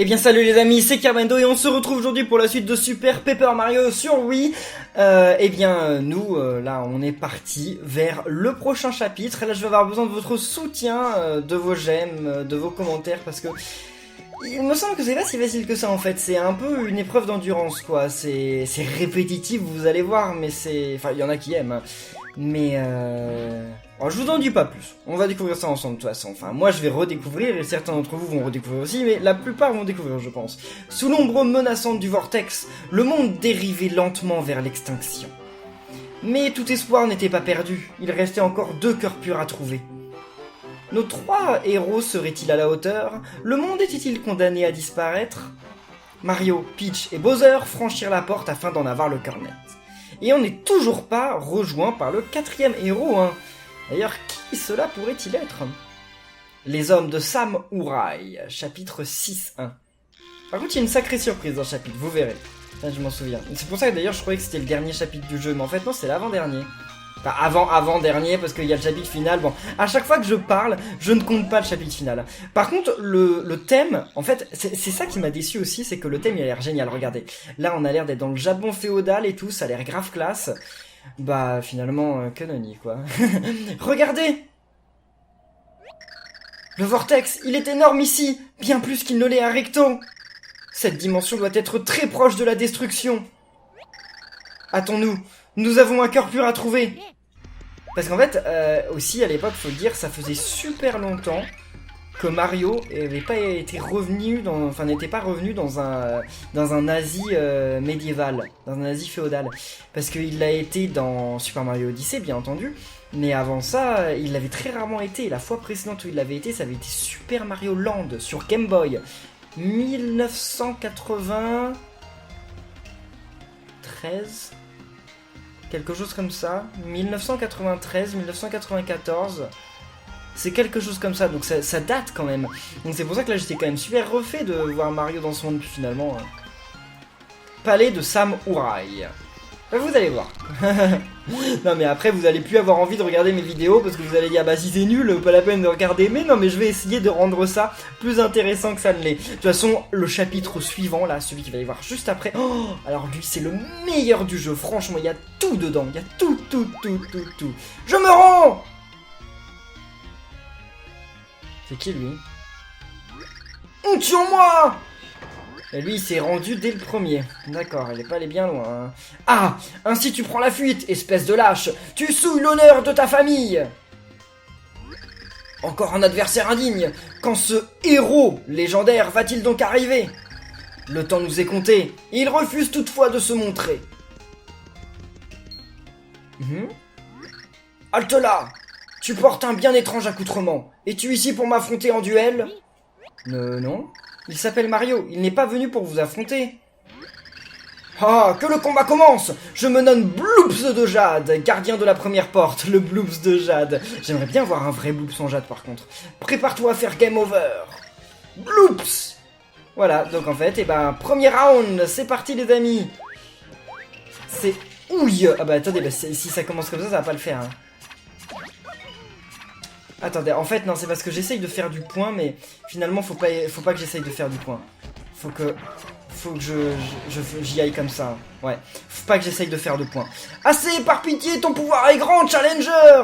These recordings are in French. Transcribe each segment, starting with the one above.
Eh bien salut les amis, c'est Carmendo et on se retrouve aujourd'hui pour la suite de Super Paper Mario sur Wii. Nous, là, on est parti vers le prochain chapitre. Et là, je vais avoir besoin de votre soutien, de vos j'aime, de vos commentaires, parce que il me semble que c'est pas si facile que ça en fait. C'est un peu une épreuve d'endurance, quoi. C'est répétitif, vous allez voir, mais c'est... Enfin, il y en a qui aiment, hein. Mais alors, je vous en dis pas plus. On va découvrir ça ensemble de toute façon. Enfin, moi je vais redécouvrir et certains d'entre vous vont redécouvrir aussi, mais la plupart vont découvrir, je pense. Sous l'ombre menaçante du vortex, le monde dérivait lentement vers l'extinction. Mais tout espoir n'était pas perdu. Il restait encore 2 cœurs purs à trouver. Nos 3 héros seraient-ils à la hauteur? Le monde était-il condamné à disparaître? Mario, Peach et Bowser franchirent la porte afin d'en avoir le cœur net. Et on n'est toujours pas rejoint par le 4e héros, hein. D'ailleurs, qui cela pourrait-il être? Les hommes de Samurai, chapitre 6.1. Par contre, il y a une sacrée surprise dans le chapitre, vous verrez. Là, je m'en souviens. C'est pour ça que d'ailleurs, je croyais que c'était le dernier chapitre du jeu, mais en fait, non, c'est l'avant-dernier. Enfin, avant-dernier, parce qu'il y a le chapitre final. Bon, à chaque fois que je parle, je ne compte pas le chapitre final. Par contre, le thème, en fait, c'est ça qui m'a déçu aussi, c'est que le thème, il a l'air génial. Regardez, là, on a l'air d'être dans le Japon féodal et tout, ça a l'air grave classe. Bah, finalement, que nenni, quoi. Regardez! Le vortex, il est énorme ici, bien plus qu'il ne l'est à Recto. Cette dimension doit être très proche de la destruction. Hâtons-nous, nous avons un cœur pur à trouver. Parce qu'en fait, aussi à l'époque, faut le dire, ça faisait super longtemps que Mario n'avait pas été revenu n'était pas revenu dans un Asie médiéval, dans un Asie féodal, parce qu'il l'a été dans Super Mario Odyssey, bien entendu, mais avant ça, il l'avait très rarement été. La fois précédente où il l'avait été, ça avait été Super Mario Land sur Game Boy, 1993, quelque chose comme ça, 1993, 1994. C'est quelque chose comme ça, donc ça date quand même. Donc c'est pour ça que là j'étais quand même super refait de voir Mario dans ce monde finalement. Palais de Samurai. Ben, vous allez voir. Non mais après vous allez plus avoir envie de regarder mes vidéos parce que vous allez dire bah si c'est nul, pas la peine de regarder. Mais non mais je vais essayer de rendre ça plus intéressant que ça ne l'est. De toute façon le chapitre suivant là, celui qui va y voir juste après. Oh, alors lui c'est le meilleur du jeu, franchement il y a tout dedans. Il y a tout. Je me rends. C'est qui lui? On tue en moi! Et lui il s'est rendu dès le premier. D'accord, il est pas allé bien loin. Hein. Ah! Ainsi tu prends la fuite, espèce de lâche! Tu souilles l'honneur de ta famille! Encore un adversaire indigne! Quand ce héros légendaire va-t-il donc arriver? Le temps nous est compté, et il refuse toutefois de se montrer. Halte là! Tu portes un bien étrange accoutrement. Es-tu ici pour m'affronter en duel? Non. Il s'appelle Mario, il n'est pas venu pour vous affronter. Ah, que le combat commence! Je me nomme Bloops de Jade, gardien de la première porte, le Bloops de Jade. J'aimerais bien voir un vrai Bloops en Jade par contre. Prépare-toi à faire game over. Bloops! Voilà, donc en fait, premier round, c'est parti les amis. C'est... Ouille! Ah bah attendez, si ça commence comme ça va pas le faire, hein. Attendez, en fait, non, c'est parce que j'essaye de faire du point, mais finalement, faut pas que j'essaye de faire du point. Faut que j'y aille comme ça. Ouais, faut pas que j'essaye de faire de point. Assez, par pitié, ton pouvoir est grand, Challenger!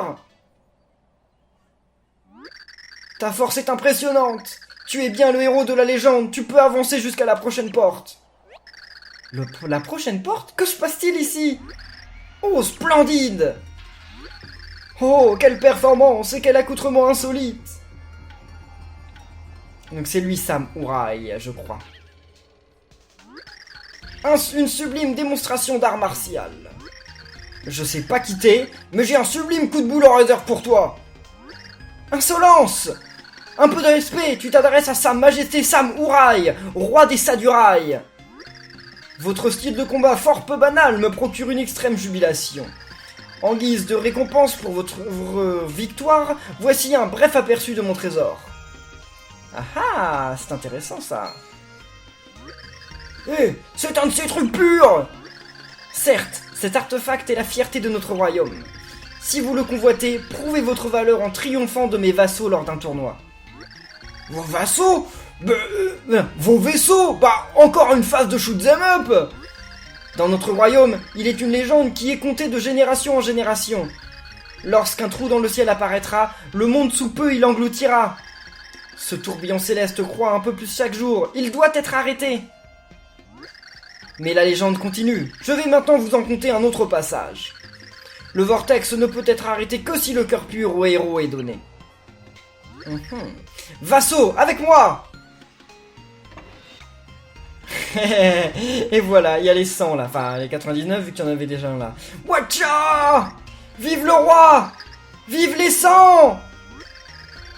Ta force est impressionnante. Tu es bien le héros de la légende, tu peux avancer jusqu'à la prochaine porte. La prochaine porte? Que se passe-t-il ici? Oh, splendide! Oh, quelle performance et quel accoutrement insolite! Donc c'est lui Samurai, je crois. Une sublime démonstration d'art martial. Je sais pas quitter, mais j'ai un sublime coup de boule en réserve pour toi. Insolence! Un peu de respect, tu t'adresses à Sa Majesté Samurai, roi des Samurai. Votre style de combat fort peu banal me procure une extrême jubilation. En guise de récompense pour votre victoire, voici un bref aperçu de mon trésor. Ah, c'est intéressant ça. Eh, c'est un de ces trucs purs! Certes, cet artefact est la fierté de notre royaume. Si vous le convoitez, prouvez votre valeur en triomphant de mes vassaux lors d'un tournoi. Vos vassaux? Vos vaisseaux! Bah, encore une phase de shoot 'em up! Dans notre royaume, il est une légende qui est contée de génération en génération. Lorsqu'un trou dans le ciel apparaîtra, le monde sous peu il engloutira. Ce tourbillon céleste croît un peu plus chaque jour, il doit être arrêté. Mais la légende continue, je vais maintenant vous en conter un autre passage. Le vortex ne peut être arrêté que si le cœur pur au héros est donné. Vassaux, avec moi! Et voilà, il y a les 100 là, enfin les 99 vu qu'il y en avait déjà un là. Watcha! Vive le roi! Vive les 100!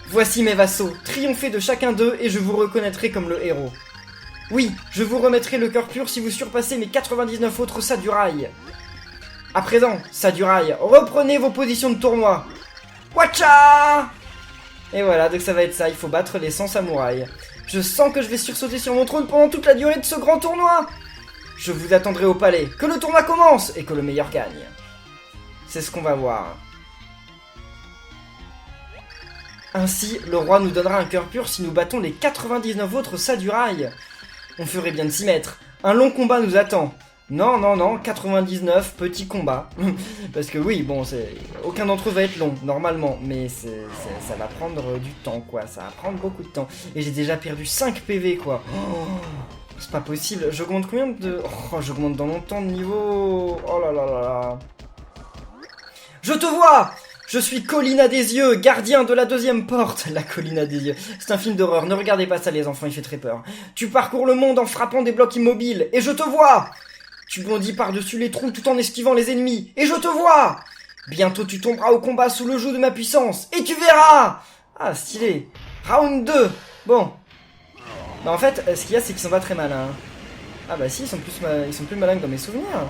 Voici mes vassaux, triomphez de chacun d'eux et je vous reconnaîtrai comme le héros. Oui, je vous remettrai le cœur pur si vous surpassez mes 99 autres samouraïs. À présent, samouraïs, reprenez vos positions de tournoi. Watcha! Et voilà, donc ça va être ça, il faut battre les 100 samouraïs. Je sens que je vais sursauter sur mon trône pendant toute la durée de ce grand tournoi. Je vous attendrai au palais, que le tournoi commence et que le meilleur gagne. C'est ce qu'on va voir. Ainsi, le roi nous donnera un cœur pur si nous battons les 99 autres samouraïs. On ferait bien de s'y mettre. Un long combat nous attend. Non, non, non, 99 petits combats. Parce que oui, bon, aucun d'entre eux va être long, normalement. Mais ça va prendre du temps, quoi. Ça va prendre beaucoup de temps. Et j'ai déjà perdu 5 PV, quoi. Oh, c'est pas possible. J'augmente combien de... Oh, j'augmente dans mon temps de niveau... Oh là là là là. Je te vois! Je suis Colina des yeux, gardien de la deuxième porte. La Colina des yeux. C'est un film d'horreur, ne regardez pas ça les enfants, il fait très peur. Tu parcours le monde en frappant des blocs immobiles, et je te vois! Tu bondis par-dessus les trous tout en esquivant les ennemis, et je te vois! Bientôt tu tomberas au combat sous le joug de ma puissance, et tu verras! Ah, stylé. Round 2. Bon. Bah en fait, ce qu'il y a, c'est qu'ils sont pas très malins. Ah bah si, ils sont plus malins que dans mes souvenirs.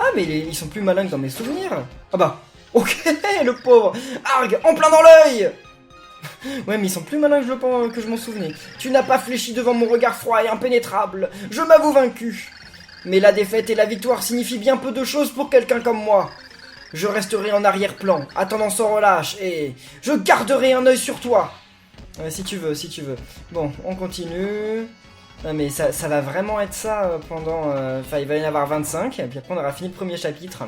Ah mais ils sont plus malins que dans mes souvenirs. Ah bah, ok, le pauvre. Arg, en plein dans l'œil. Ouais mais ils sont plus malins que je m'en souvenais. Tu n'as pas fléchi devant mon regard froid et impénétrable. Je m'avoue vaincu. Mais la défaite et la victoire signifient bien peu de choses pour quelqu'un comme moi. Je resterai en arrière-plan, attendant sans relâche, et je garderai un œil sur toi. Si tu veux, si tu veux. Bon, on continue. Non mais ça va vraiment être ça pendant... Enfin, il va y en avoir 25, et puis après on aura fini le premier chapitre.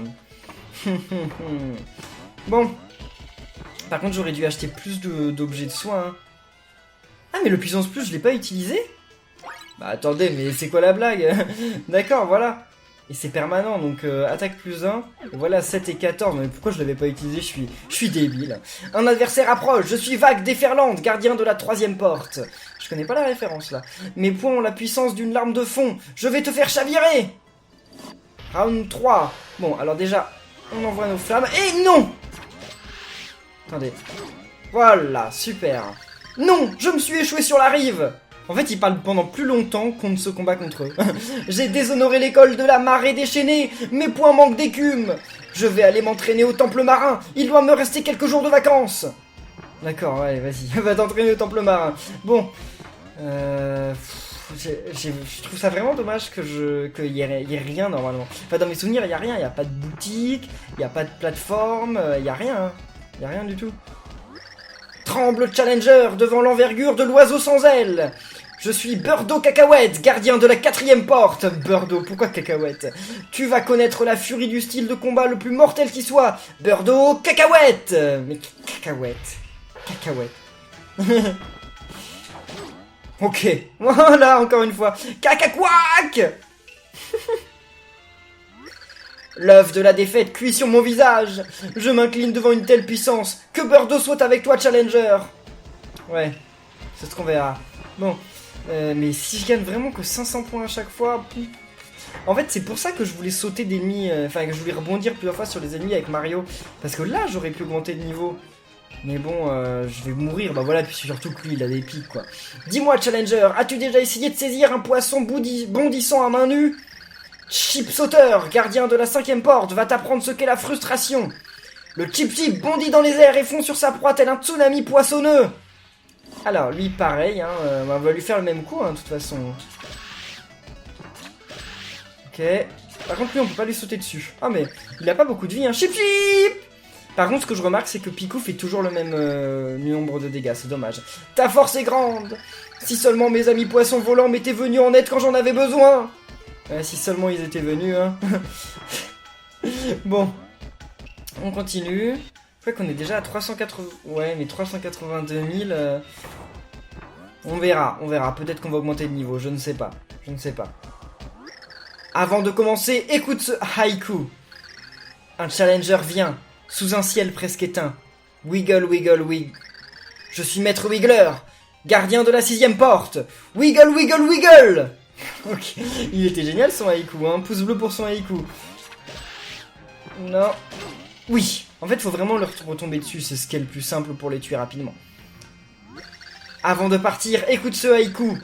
Bon. Par contre, j'aurais dû acheter plus d'objets de soins. Ah, mais le puissance plus, je l'ai pas utilisé? Bah attendez, mais c'est quoi la blague? D'accord, voilà. Et c'est permanent, donc attaque plus 1. Et voilà, 7 et 14. Mais pourquoi je l'avais pas utilisé? Je suis débile. Un adversaire approche, je suis Vague déferlante, gardien de la troisième porte. Je connais pas la référence là. Mes poings ont la puissance d'une larme de fond. Je vais te faire chavirer. Round 3. Bon, alors déjà, on envoie nos flammes. Et non! Attendez. Voilà, super. Non, je me suis échoué sur la rive. En fait, ils parlent pendant plus longtemps qu'on ne se combat contre eux. J'ai déshonoré l'école de la marée déchaînée. Mes poings manquent d'écume. Je vais aller m'entraîner au temple marin. Il doit me rester quelques jours de vacances. D'accord, ouais, vas-y. Va t'entraîner au temple marin. Bon. Je trouve ça vraiment dommage qu'il y ait rien normalement. Enfin, dans mes souvenirs, il n'y a rien. Il n'y a pas de boutique, il n'y a pas de plateforme, il n'y a rien. Il n'y a rien du tout. Tremble Challenger devant l'envergure de l'oiseau sans ailes. Je suis Birdo Cacahuète, gardien de la quatrième porte. Birdo, pourquoi Cacahuète? Tu vas connaître la furie du style de combat le plus mortel qui soit. Birdo Cacahuète. Mais Cacahuète. Cacahuète. Ok, voilà, encore une fois. Cacaquac. L'œuf de la défaite cuit sur mon visage. Je m'incline devant une telle puissance. Que Birdo soit avec toi, Challenger. Ouais, c'est ce qu'on verra. Bon, mais si je gagne vraiment que 500 points à chaque fois... En fait, c'est pour ça que je voulais sauter d'ennemis... Enfin, que je voulais rebondir plusieurs fois sur les ennemis avec Mario. Parce que là, j'aurais pu augmenter de niveau. Mais bon, je vais mourir. Bah voilà, puis surtout que lui, il a des pics, quoi. Dis-moi, Challenger, as-tu déjà essayé de saisir un poisson bondissant à main nue? Chip sauteur, gardien de la cinquième porte, va t'apprendre ce qu'est la frustration. Le Chip bondit dans les airs et fond sur sa proie tel un tsunami poissonneux. Alors, lui, pareil, hein, on va lui faire le même coup, hein, de toute façon. Ok. Par contre, lui, on peut pas lui sauter dessus. Ah, mais il a pas beaucoup de vie, hein. Chip. Par contre, ce que je remarque, c'est que Picou fait toujours le même nombre de dégâts, c'est dommage. Ta force est grande. Si seulement mes amis poissons volants m'étaient venus en aide quand j'en avais besoin. Si seulement ils étaient venus, hein. Bon, on continue. Je crois qu'on est déjà à 380... Ouais, mais 382 000... On verra. Peut-être qu'on va augmenter le niveau, je ne sais pas. Avant de commencer, écoute ce haïku. Un challenger vient, sous un ciel presque éteint. Wiggle, wiggle, wiggle. Je suis maître Wiggler, gardien de la 6ème porte. Wiggle, wiggle, wiggle. Ok, il était génial son haïku, hein. Pouce bleu pour son haïku. Non. Oui, en fait, faut vraiment leur retomber dessus, c'est ce qui est le plus simple pour les tuer rapidement. Avant de partir, écoute ce haïku.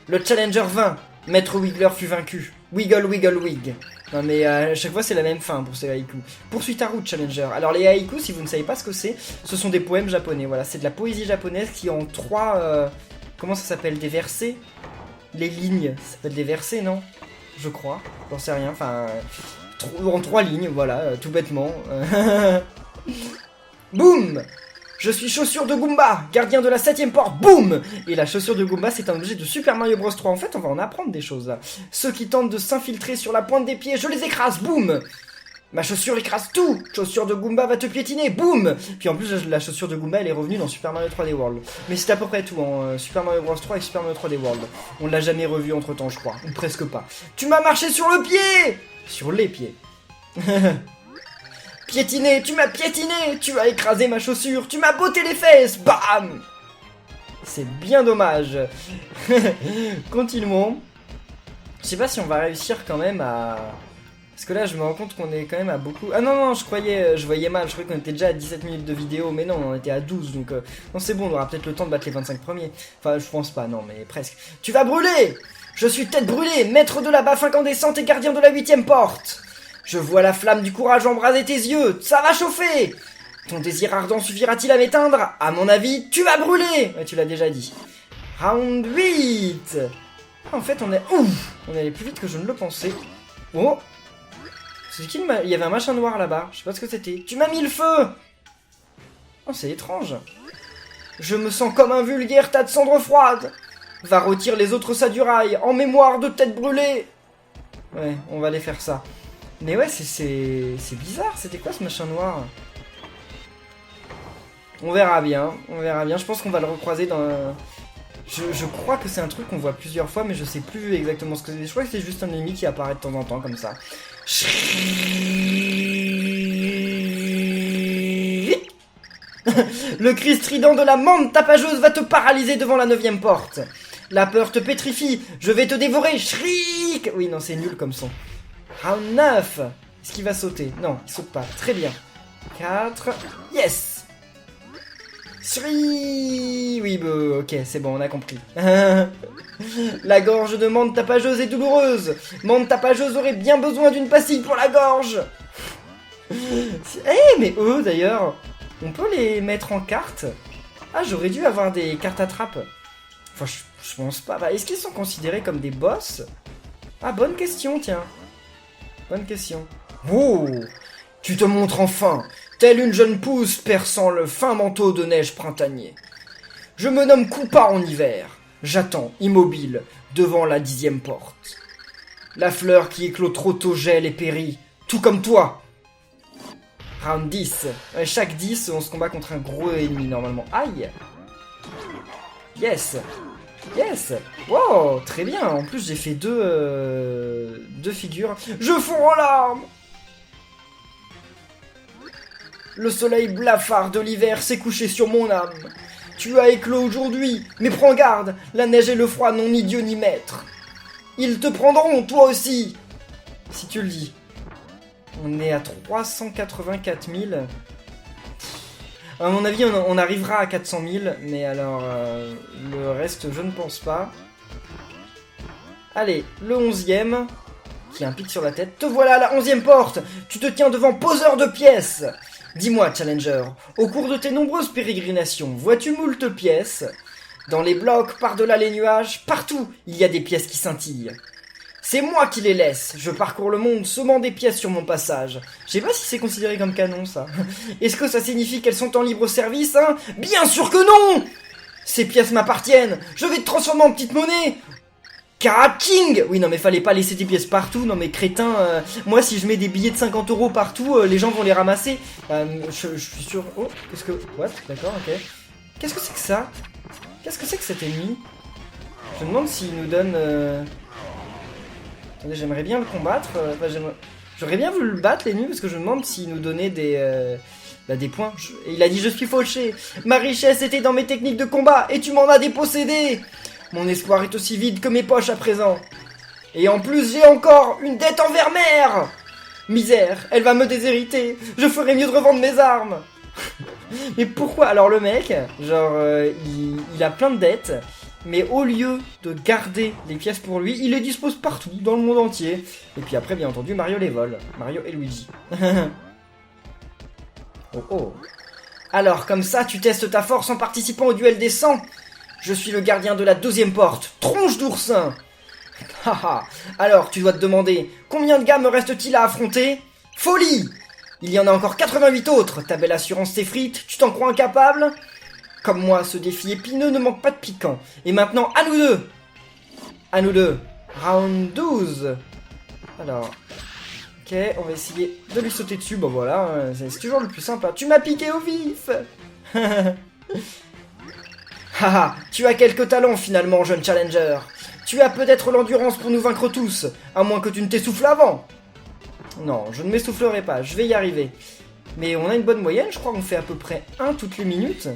Le challenger vint, maître Wiggler fut vaincu. Wiggle, wiggle, wig. Non mais à chaque fois c'est la même fin pour ces haïkus. Poursuis ta route, challenger. Alors les haïkus, si vous ne savez pas ce que c'est, ce sont des poèmes japonais. Voilà, c'est de la poésie japonaise qui ont 3... comment ça s'appelle? Des versets? Les lignes, ça s'appelle des versets, non? Je crois, j'en sais rien, enfin... en 3 lignes, voilà, tout bêtement. Boum! Je suis chaussure de Goomba, gardien de la 7ème porte, boum! Et la chaussure de Goomba, c'est un objet de Super Mario Bros 3. En fait, on va en apprendre des choses, là. Ceux qui tentent de s'infiltrer sur la pointe des pieds, je les écrase, boum! Ma chaussure écrase tout! Chaussure de Goomba va te piétiner, boum! Puis en plus, la chaussure de Goomba, elle est revenue dans Super Mario 3D World. Mais c'est à peu près tout, hein, Super Mario Bros 3 et Super Mario 3D World. On l'a jamais revu entre-temps, je crois. Ou presque pas. Tu m'as marché sur le pied! Sur les pieds. Piétiné, tu m'as piétiné, tu as écrasé ma chaussure, tu m'as botté les fesses, bam! C'est bien dommage. Continuons. Je sais pas si on va réussir quand même à... Parce que là, je me rends compte qu'on est quand même à beaucoup... Ah non, je voyais mal, je croyais qu'on était déjà à 17 minutes de vidéo, mais non, on était à 12, donc... Non, c'est bon, on aura peut-être le temps de battre les 25 premiers. Enfin, je pense pas, non, mais presque. Tu vas brûler! Je suis tête brûlée, maître de la baffe incandescente et gardien de la 8ème porte! Je vois la flamme du courage embraser tes yeux, ça va chauffer! Ton désir ardent suffira-t-il à m'éteindre? À mon avis, tu vas brûler! Ouais, tu l'as déjà dit. Round 8! En fait, on est... Ouf! On est allé plus vite que je ne le pensais. Oh! C'est qui il y avait un machin noir là-bas, je sais pas ce que c'était. Tu m'as mis le feu! Oh, c'est étrange. Je me sens comme un vulgaire tas de cendres froides. Va retirer les autres sadurailles en mémoire de tête brûlée. Ouais, on va aller faire ça. Mais ouais, c'est bizarre, c'était quoi ce machin noir? On verra bien, je pense qu'on va le recroiser dans... Je crois que c'est un truc qu'on voit plusieurs fois, mais je sais plus exactement ce que c'est. Je crois que c'est juste un ennemi qui apparaît de temps en temps, comme ça. Le cri strident de la mante tapageuse va te paralyser devant la 9ème porte. La peur te pétrifie, je vais te dévorer, shriek! Oui, non, c'est nul comme son. Round 9. Est-ce qu'il va sauter? Non, il saute pas. Très bien. 4. Yes! Shri. Oui, bah, ok, c'est bon, on a compris. La gorge de Mante tapageuse est douloureuse. Mante tapageuse aurait bien besoin d'une pastille pour la gorge. Mais eux, d'ailleurs, on peut les mettre en carte? Ah, j'aurais dû avoir des cartes à trappe. Enfin, je pense pas. Bah, est-ce qu'ils sont considérés comme des boss? Ah, bonne question, tiens. Bonne question. Oh! Tu te montres enfin, telle une jeune pousse perçant le fin manteau de neige printanier. Je me nomme Koopa en hiver. J'attends, immobile, devant la 10ème porte. La fleur qui éclot trop tôt gèle et périt, tout comme toi. Round 10. Chaque 10, on se combat contre un gros ennemi, normalement. Aïe! Yes! Yes! Wow! Très bien! En plus, j'ai fait deux figures. Je fonds en larmes! Le soleil blafard de l'hiver s'est couché sur mon âme. Tu as éclos aujourd'hui, mais prends garde, la neige et le froid n'ont ni Dieu ni maître. Ils te prendront, toi aussi! Si tu le dis. On est à 384 000. À mon avis, on arrivera à 400 000, mais alors, le reste, je ne pense pas. Allez, le 11e, qui a un pic sur la tête. Te voilà à la 11e porte! Tu te tiens devant poseur de pièces! Dis-moi, Challenger, au cours de tes nombreuses pérégrinations, vois-tu moult pièces? Dans les blocs, par-delà les nuages, partout, il y a des pièces qui scintillent. C'est moi qui les laisse. Je parcours le monde semant des pièces sur mon passage. Je sais pas si c'est considéré comme canon, ça. Est-ce que ça signifie qu'elles sont en libre service, hein? Bien sûr que non! Ces pièces m'appartiennent. Je vais te transformer en petite monnaie. King! Oui, non, mais fallait pas laisser tes pièces partout. Non, mais crétin, moi, si je mets des billets de 50 € partout, les gens vont les ramasser. Je suis sûr... Oh, qu'est-ce que... What? D'accord, ok. Qu'est-ce que c'est que ça? Qu'est-ce que c'est que cet ennemi? Je me demande s'il nous donne... Attendez, j'aimerais bien le combattre. J'aurais bien voulu le battre, l'ennemi, parce que je me demande s'il nous donnait des points. Et il a dit, je suis fauché. Ma richesse était dans mes techniques de combat, et tu m'en as dépossédé. Mon espoir est aussi vide que mes poches à présent. Et en plus, j'ai encore une dette envers mère. Misère, elle va me déshériter. Je ferais mieux de revendre mes armes. Mais pourquoi? Alors le mec, genre, il a plein de dettes. Mais au lieu de garder les pièces pour lui, il les dispose partout, dans le monde entier. Et puis après, bien entendu, Mario les vole. Mario et Luigi. Oh oh. Alors, comme ça, tu testes ta force en participant au duel des 100. Je suis le gardien de la 2e porte. Tronche d'oursin. Haha. Alors, tu dois te demander, combien de gars me reste-t-il à affronter? Folie! Il y en a encore 88 autres. Ta belle assurance s'effrite, tu t'en crois incapable? Comme moi, ce défi épineux ne manque pas de piquant. Et maintenant, à nous deux! À nous deux. Round 12. Alors. Ok, on va essayer de lui sauter dessus. Bon voilà, c'est toujours le plus simple. Tu m'as piqué au vif! Haha, tu as quelques talents finalement, jeune challenger. Tu as peut-être l'endurance pour nous vaincre tous, à moins que tu ne t'essouffles avant. Non, je ne m'essoufflerai pas, je vais y arriver. Mais on a une bonne moyenne, je crois qu'on fait à peu près 1 toutes les minutes.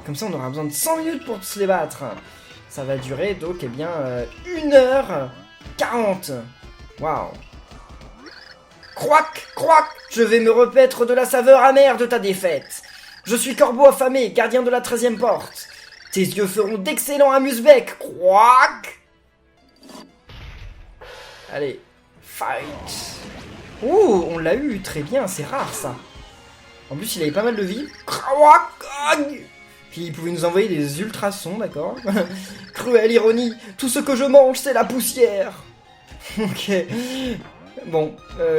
Comme ça, on aura besoin de 100 minutes pour se les battre. Ça va durer donc, eh bien, 1h40. Waouh. Croac, croac, je vais me repaître de la saveur amère de ta défaite. Je suis corbeau affamé, gardien de la 13e porte. Tes yeux feront d'excellents amuse-bec. Croac. Allez, fight. Oh, on l'a eu, très bien, c'est rare ça. En plus, il avait pas mal de vie. Croac. Puis il pouvait nous envoyer des ultrasons, d'accord. Cruelle ironie, tout ce que je mange, c'est la poussière. Ok. Bon,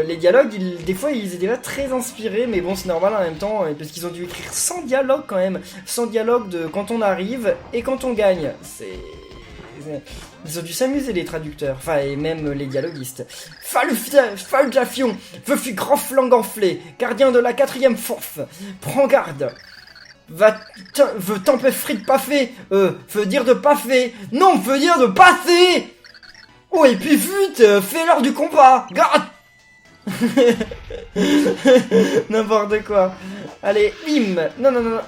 les dialogues, des fois, ils étaient pas très inspirés, mais bon, c'est normal en même temps, parce qu'ils ont dû écrire 100 dialogues quand même. 100 dialogues de quand on arrive et quand on gagne. Ils ont dû s'amuser, les traducteurs, enfin, et même les dialoguistes. Faljafion, je suis grand flanc enflé, gardien de la 4e force. Prends garde. Veut t'empêcher de pas fait. Veut dire de pas fait. Non, veut dire de passer. Oh, et puis vite, fais l'heure du combat. Garde. N'importe quoi. Allez, bim. Non, non, non, non.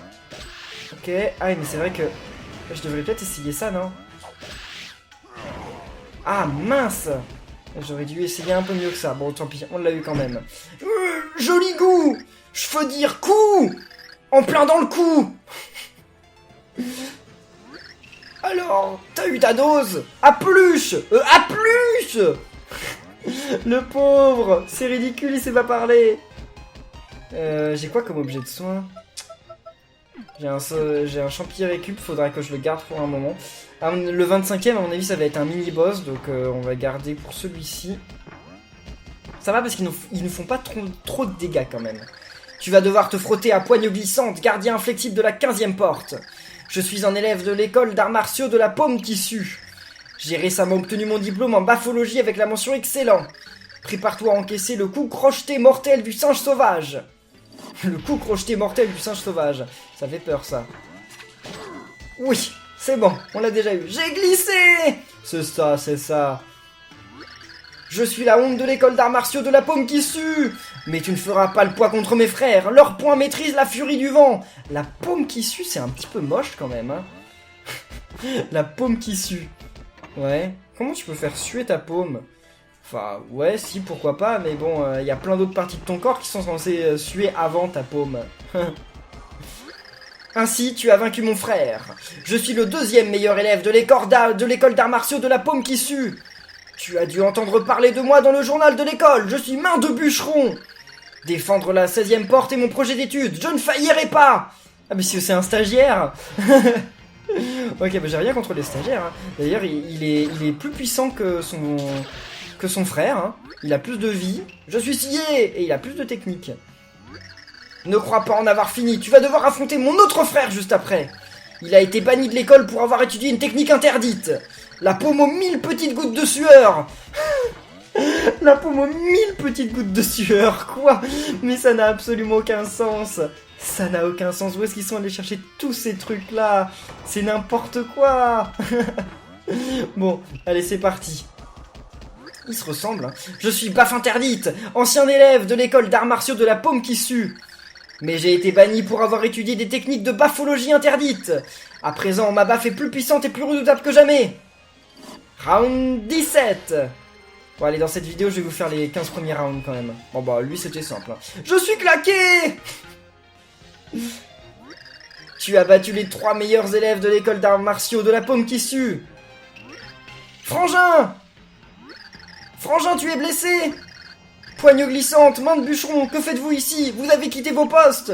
Ok, ah oui, mais c'est vrai que je devrais peut-être essayer ça, non? Ah, mince. J'aurais dû essayer un peu mieux que ça. Bon, tant pis, on l'a eu quand même. Joli goût. Je veux dire coup. En plein dans le cou. Alors, t'as eu ta dose. À plus. À plus. Le pauvre. C'est ridicule, il sait pas parler. J'ai quoi comme objet de soin? J'ai un champi récup, faudra que je le garde pour un moment. Le 25e, à mon avis, ça va être un mini-boss, donc on va garder pour celui-ci. Ça va parce qu'ils ne font pas trop de dégâts quand même. Tu vas devoir te frotter à poigne glissante, gardien inflexible de la 15e porte. Je suis un élève de l'école d'arts martiaux de la paume tissue. J'ai récemment obtenu mon diplôme en baphologie avec la mention excellent. Prépare-toi à encaisser le coup crocheté mortel du singe sauvage. Le coup crocheté mortel du singe sauvage. Ça fait peur, ça. Oui, c'est bon, on l'a déjà eu. J'ai glissé. C'est ça, c'est ça. Je suis la honte de l'école d'arts martiaux de la paume qui sue. Mais tu ne feras pas le poids contre mes frères. Leur poing maîtrise la furie du vent. La paume qui sue, c'est un petit peu moche quand même, hein. La paume qui sue. Ouais. Comment tu peux faire suer ta paume? Enfin, ouais, si, pourquoi pas, mais bon, y a plein d'autres parties de ton corps qui sont censées suer avant ta paume. Ainsi, tu as vaincu mon frère. Je suis le 2e meilleur élève de l'école d'arts martiaux de la paume qui sue. Tu as dû entendre parler de moi dans le journal de l'école. Je suis main de bûcheron. Défendre la 16e porte est mon projet d'études. Je ne faillirai pas. Ah, mais c'est un stagiaire. Ok, bah j'ai rien contre les stagiaires, hein. D'ailleurs, il est plus puissant que que son frère, hein. Il a plus de vie, je suis scié, et il a plus de technique. Ne crois pas en avoir fini, tu vas devoir affronter mon autre frère juste après. Il a été banni de l'école pour avoir étudié une technique interdite. La paume aux 1000 petites gouttes de sueur. La paume aux 1000 petites gouttes de sueur, quoi? Mais ça n'a absolument aucun sens. Ça n'a aucun sens. Où est-ce qu'ils sont allés chercher tous ces trucs-là? C'est n'importe quoi. Bon, allez, c'est parti. Ils se ressemblent, hein. Je suis baffe interdite, ancien élève de l'école d'arts martiaux de la paume qui sue. Mais j'ai été banni pour avoir étudié des techniques de baffologie interdites. À présent, ma baffe est plus puissante et plus redoutable que jamais. Round 17. Bon, allez, dans cette vidéo, je vais vous faire les 15 premiers rounds quand même. Bon, bah, lui, c'était simple, hein. Je suis claqué. Tu as battu les 3 meilleurs élèves de l'école d'arts martiaux de la paume qui sue. Frangin! Frangin, tu es blessé! Poigne glissante, main de bûcheron, que faites-vous ici? Vous avez quitté vos postes!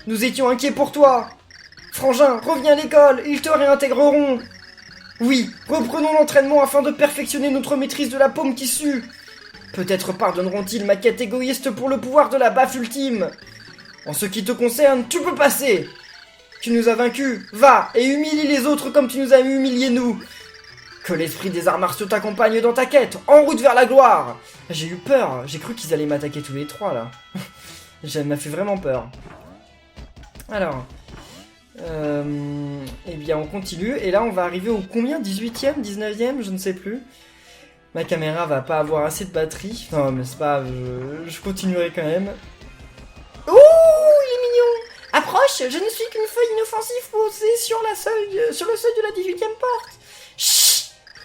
Nous étions inquiets pour toi! Frangin, reviens à l'école, ils te réintégreront! Oui, reprenons l'entraînement afin de perfectionner notre maîtrise de la paume qui sue! Peut-être pardonneront-ils ma quête égoïste pour le pouvoir de la baffe ultime! En ce qui te concerne, tu peux passer! Tu nous as vaincus, va et humilie les autres comme tu nous as humiliés nous! Que l'esprit des arts martiaux t'accompagne dans ta quête, en route vers la gloire! J'ai eu peur, j'ai cru qu'ils allaient m'attaquer tous les trois là. Ça m'a fait vraiment peur. Alors, eh bien on continue, et là on va arriver au combien? 18ème, 19ème, je ne sais plus. Ma caméra va pas avoir assez de batterie. Non mais c'est pas, je continuerai quand même. Ouh, il est mignon! Approche, je ne suis qu'une feuille inoffensive posée sur le seuil de la 18ème porte. Chut!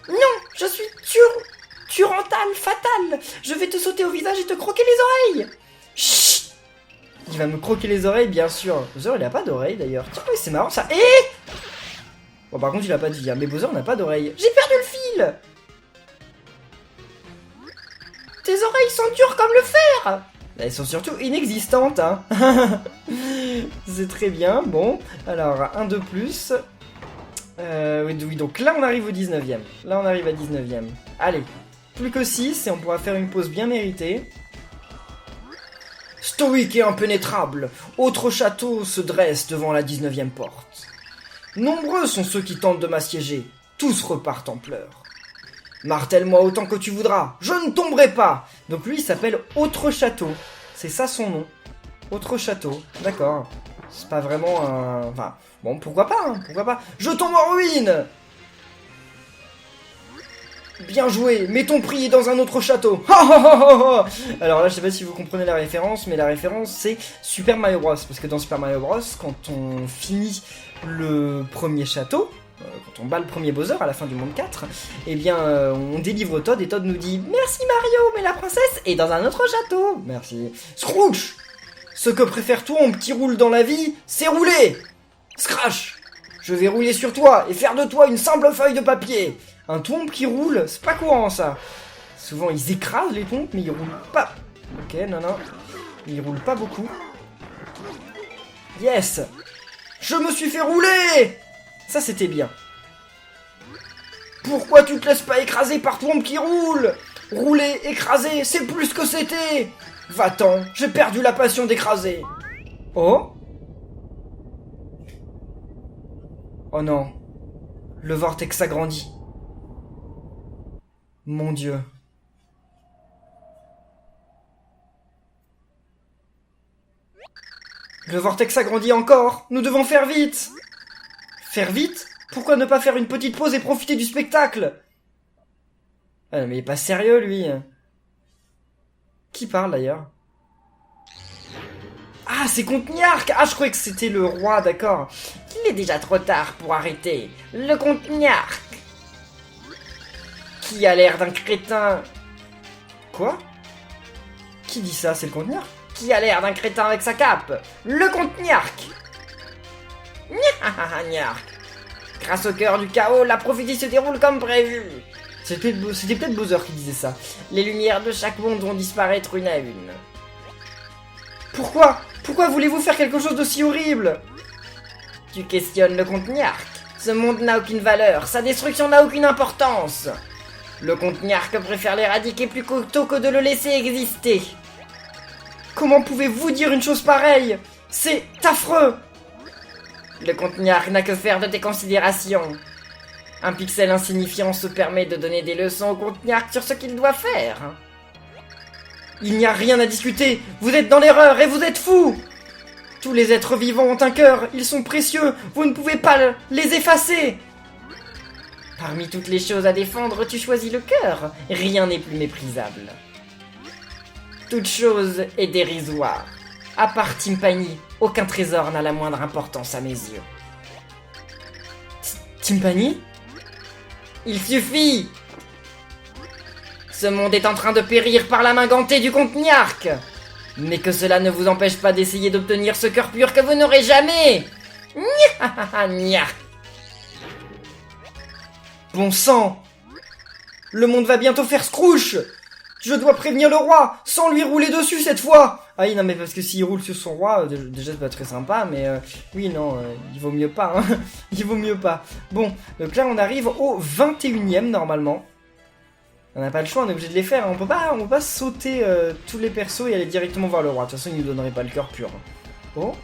Non, je suis Turantal fatal. Je vais te sauter au visage et te croquer les oreilles. Chut. Il va me croquer les oreilles, bien sûr. Bowser, il a pas d'oreilles d'ailleurs. Tiens, oui, c'est marrant ça. Bon, par contre, il a pas de vie, hein. Mais Bowser n'a pas d'oreilles. J'ai perdu le fil. Tes oreilles sont dures comme le fer. Elles sont surtout inexistantes, hein. C'est très bien. Bon, alors, un de plus. Oui, donc là on arrive au 19ème. Là on arrive à 19ème. Allez, plus que 6 et on pourra faire une pause bien méritée. Stoïque et impénétrable, autre château se dresse devant la 19ème porte. Nombreux sont ceux qui tentent de m'assiéger, tous repartent en pleurs. Martèle-moi autant que tu voudras, je ne tomberai pas. Donc lui il s'appelle Autre Château, c'est ça son nom. Autre Château, d'accord. C'est pas vraiment un... Enfin, bon, pourquoi pas, hein, pourquoi pas. Je tombe en ruine. Bien joué, mais ton prix est dans un autre château. Alors là, je sais pas si vous comprenez la référence, mais la référence, c'est Super Mario Bros. Parce que dans Super Mario Bros, quand on finit le premier château, quand on bat le premier Bowser à la fin du monde 4, eh bien, on délivre Todd, et Todd nous dit « Merci Mario, mais la princesse est dans un autre château. » Merci. Scrooge. Ce que préfère ton petit roule dans la vie, c'est rouler. Scratch. Je vais rouler sur toi et faire de toi une simple feuille de papier. Un tombe qui roule, c'est pas courant ça. Souvent ils écrasent les tombes, mais ils roulent pas. Ok, non. Ils roulent pas beaucoup. Yes. Je me suis fait rouler. Ça c'était bien. Pourquoi tu te laisses pas écraser par tombe qui roule? Rouler, écraser, c'est plus que c'était. Va-t'en, j'ai perdu la passion d'écraser. Oh? Oh non. Le vortex s'agrandit. Mon Dieu. Le vortex s'agrandit encore. Nous devons faire vite. Faire vite? Pourquoi ne pas faire une petite pause et profiter du spectacle? Ah, mais il est pas sérieux, lui. Qui parle, d'ailleurs? Ah, c'est Comte Niark. Ah, je croyais que c'était le roi, d'accord. Il est déjà trop tard pour arrêter. Le Comte Niark. Qui a l'air d'un crétin. Quoi? Qui dit ça? C'est le Comte Niark? Qui a l'air d'un crétin avec sa cape? Le Comte Niark. Niark. Grâce au cœur du chaos, la prophétie se déroule comme prévu. C'était peut-être Bowser qui disait ça. Les lumières de chaque monde vont disparaître une à une. Pourquoi? Pourquoi voulez-vous faire quelque chose d'aussi horrible? Tu questionnes le Comte Niark. Ce monde n'a aucune valeur, sa destruction n'a aucune importance. Le comte Niark préfère l'éradiquer plutôt que de le laisser exister. Comment pouvez-vous dire une chose pareille? C'est affreux! Le comte Niark n'a que faire de tes considérations. Un pixel insignifiant se permet de donner des leçons au comte Niark sur ce qu'il doit faire. Il n'y a rien à discuter, vous êtes dans l'erreur et vous êtes fous! Tous les êtres vivants ont un cœur, ils sont précieux, vous ne pouvez pas les effacer! Parmi toutes les choses à défendre, tu choisis le cœur, rien n'est plus méprisable. Toute chose est dérisoire. À part Timpani, aucun trésor n'a la moindre importance à mes yeux. Timpani? Il suffit! Ce monde est en train de périr par la main gantée du comte Niark! Mais que cela ne vous empêche pas d'essayer d'obtenir ce cœur pur que vous n'aurez jamais! Nya. Bon sang! Le monde va bientôt faire scrouche! Je dois prévenir le roi, sans lui rouler dessus cette fois! Ah oui, non, mais parce que s'il roule sur son roi, déjà c'est pas très sympa, mais oui, non, il vaut mieux pas, hein. Il vaut mieux pas. Bon, donc là on arrive au 21ème normalement. On n'a pas le choix, on est obligé de les faire, hein. On peut pas sauter tous les persos et aller directement voir le roi. De toute façon, il nous donnerait pas le cœur pur. Oh?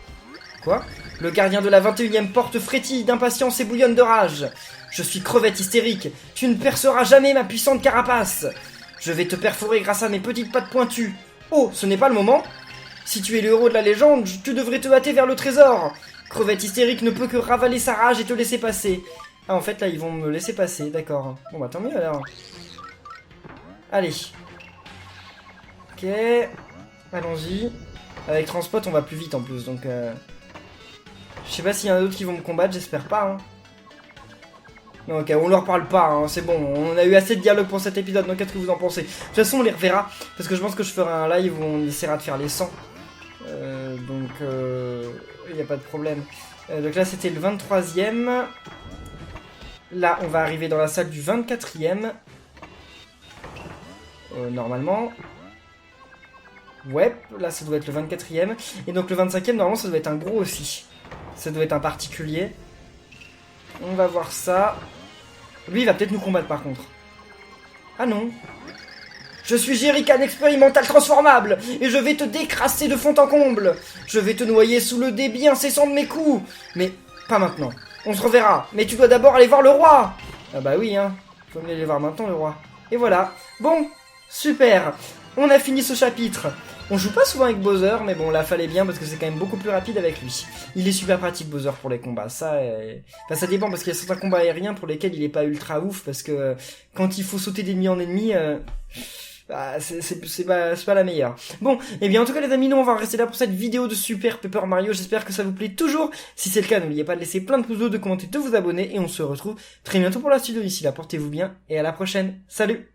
Quoi? Le gardien de la 21ème porte frétille d'impatience et bouillonne de rage. Je suis crevette hystérique, tu ne perceras jamais ma puissante carapace. Je vais te perforer grâce à mes petites pattes pointues. Oh, ce n'est pas le moment? Si tu es le héros de la légende, tu devrais te hâter vers le trésor. Crevette hystérique ne peut que ravaler sa rage et te laisser passer. Ah, en fait, là, ils vont me laisser passer, d'accord. Bon, bah, tant mieux, alors. Allez. Ok. Allons-y. Avec Transpot, on va plus vite, en plus, donc... Je sais pas s'il y en a d'autres qui vont me combattre, j'espère pas, hein. Non, ok, on leur parle pas, hein, c'est bon, on a eu assez de dialogue pour cet épisode, donc qu'est-ce que vous en pensez? De toute façon, on les reverra, parce que je pense que je ferai un live où on essaiera de faire les 100. Donc, il n'y a pas de problème. Donc là, c'était le 23ème. Là, on va arriver dans la salle du 24ème. Normalement. Ouais, là, ça doit être le 24ème. Et donc, le 25ème, normalement, ça doit être un gros aussi. Ça doit être un particulier. On va voir ça. Lui, il va peut-être nous combattre par contre. Ah non. Je suis Jerrycan expérimental transformable et je vais te décrasser de fond en comble. Je vais te noyer sous le débit incessant de mes coups. Mais pas maintenant. On se reverra. Mais tu dois d'abord aller voir le roi. Ah bah oui, hein. Faut mieux aller voir maintenant le roi. Et voilà. Bon, super. On a fini ce chapitre. On joue pas souvent avec Bowser, mais bon, là, fallait bien parce que c'est quand même beaucoup plus rapide avec lui. Il est super pratique, Bowser, pour les combats. Ça, enfin, ça dépend parce qu'il y a certains combats aériens pour lesquels il est pas ultra ouf parce que quand il faut sauter d'ennemi en ennemi, bah, c'est pas la meilleure. Bon, et bien en tout cas les amis, nous on va en rester là pour cette vidéo de Super Paper Mario. J'espère que ça vous plaît toujours. Si c'est le cas, n'oubliez pas de laisser plein de pouces bleus, de commenter, de vous abonner et on se retrouve très bientôt pour la suite. D'ici là, portez-vous bien et à la prochaine. Salut!